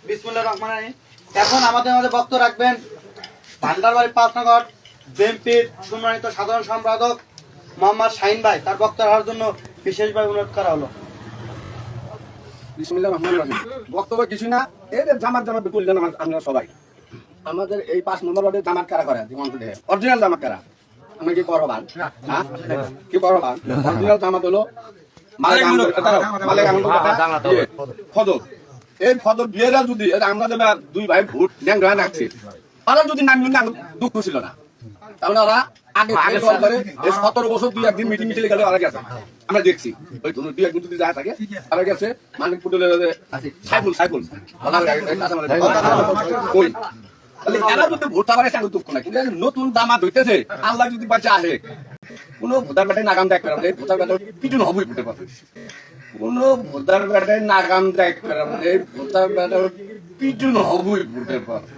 বিসমিল্লাহির রহমানির রহিম। এখন আমাদের মাঝে বক্তব্য রাখবেন ভান্ডারবাড়ি ৫ নগর বিএনপির সম্মানিত সাধারণ সম্পাদক মোহাম্মদ শাহিন ভাই। তার বক্তব্য রাখার জন্য বিশেষভাবে অনুরোধ করা হলো। বিসমিল্লাহির রহমানির রহিম। বক্তব্য কিছু না, এদের জামাত করলেন আমরা সবাই। আমাদের এই ৫ নম্বর ওয়ার্ডে জামাত কারা করে অরিজিনাল জামাত কারা? আমরা কি করবান? হ্যাঁ কি করবান? অরিজিনাল জামাত হলো মালিক ফজল। এই ফজল বিয়েরা যদি আমরা দুই ভাই ভোট ন্যাংরা রাখছি, ওরা যদি নাম দুঃখ ছিল না, তাহলে ওরা আগে 17 বছর 2-1 দিন মিটিং মিটিং গেলে ওরা গেছে। আমরা দেখছি ওই 2-1 দিন যদি যায় থাকে ওরা গেছে মানিক পুটুলের সাইফুল ওই এরা যদি ভোট পারে সে দুঃখ না, কিন্তু নতুন জামাত হইতেছে আল্লাহ যদি বাচ্চা আসে কোনো ভোটার ব্যাটায় নাগাম দেখ পেলাম ভোটার ব্যাটার পিছন হবই ভোটে পাবে। কোন ভোটার ব্যাটায় নাগাম দেখ পেলাম ভোটার ব্যাটার পিছন হবই ভোটে পাবে।